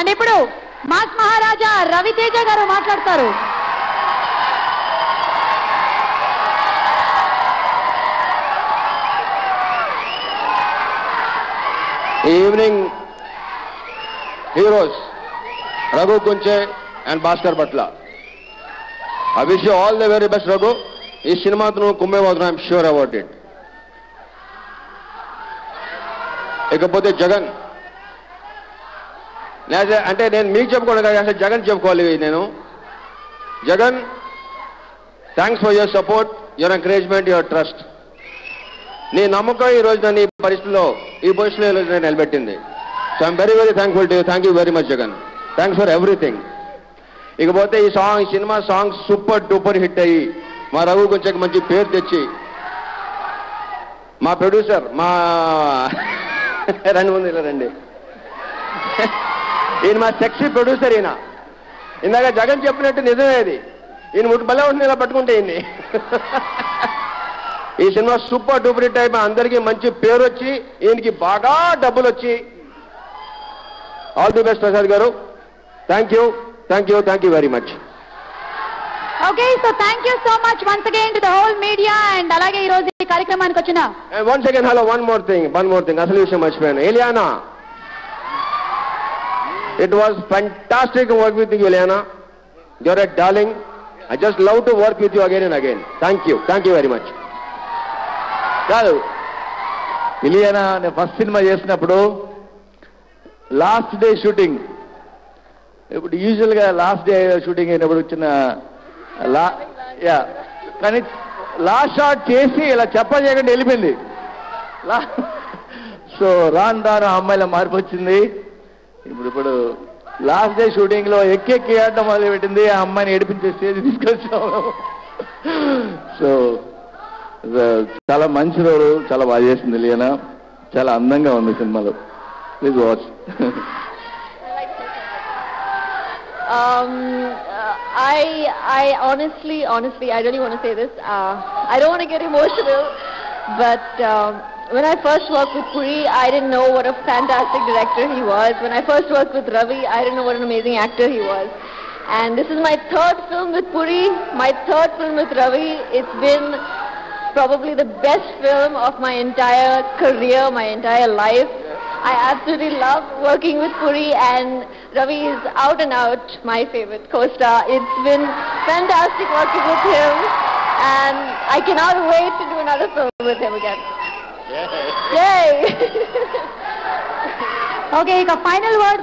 And ఇప్పుడు mass మహారాజా రవితేజ గారు మాట్లాడతారు. Evening heroes Raghu Kunche and Bhaskar Bhatla. I wish you all the very best, Raghu. ఈ సినిమాతో నువ్వు కుమ్మేపోతున్నావు, ఐఎమ్ ష్యూర్ అబౌట్ ఇట్. ఇకపోతే జగన్, అంటే నేను మీకు చెప్పుకోవడం కాదు, అసలు జగన్ చెప్పుకోవాలి. నేను Jagan, thanks for your support, your encouragement, your trust. నీ నమ్మకం ఈ రోజు నన్ను ఈ పరిస్థితిలో, ఈ పొజిషన్లో ఈ రోజు నేను నిలబెట్టింది. So I'm very very thankful to you. Thank you very much Jagan. Thanks for everything. ఇకపోతే ఈ cinema song super duper hit అయ్యి మా రఘు కొంచెం మంచి పేరు తెచ్చి మా ప్రొడ్యూసర్, మా రండి ఈయన మా సెక్సీ ప్రొడ్యూసర్. ఈయన ఇందాక జగన్ చెప్పినట్టు నిజమే అది. ఈయన ముట్టు బలే ఉంటుంది ఇలా పట్టుకుంటే ఈయన్ని. ఈ సినిమా సూపర్ డూపర్ హిట్ అయ్యి మా అందరికీ మంచి పేరు వచ్చి ఈయనకి బాగా డబ్బులు వచ్చి ఆల్ ది బెస్ట్ ప్రసాద్ గారు. Thank you very much. Okay, so thank you so much once again to the whole media and alage ee roju ee కార్యక్రమానికి వచ్చిన. And once again, hello, one more thing. అసలు విషయం మర్చిపోయాను. Eliana, it was fantastic to work with you, Eliana. You're a darling. I just love to work with you again and again. Thank you very much. కాదు, ఇలియానా నేను first cinema చేసినప్పుడు last day shooting, ఇప్పుడు యూజువల్గా last day shooting అయినప్పుడు వచ్చిన కానీ last shot చేసి ఇలా చెప్పజేయకుండా వెళ్ళిపోయింది. సో రాను అమ్మాయిల మార్పు వచ్చింది. ఇప్పుడు లాస్ట్ డే షూటింగ్లో ఎక్కి ఆడటం మొదలు పెట్టింది. ఆ అమ్మాయిని ఏడిపించే స్టేజ్ తీసుకొచ్చాము. సో చాలా మంచి రోలు, చాలా బాగా చేసింది ఇలియానా. చాలా అందంగా ఉంది సినిమాలో. Please watch. I honestly, I really want to say this. I don't want to get emotional, but when I first worked with Puri, I didn't know what a fantastic director he was. When I first worked with Ravi, I didn't know what an amazing actor he was. And this is my third film with Puri, my third film with Ravi. It's been probably the best film of my entire career, my entire life. I absolutely love working with Puri, and Ravi is out and out my favorite co-star. It's been fantastic working with him, and I cannot wait to do another film with him again. Yay! Okay, final word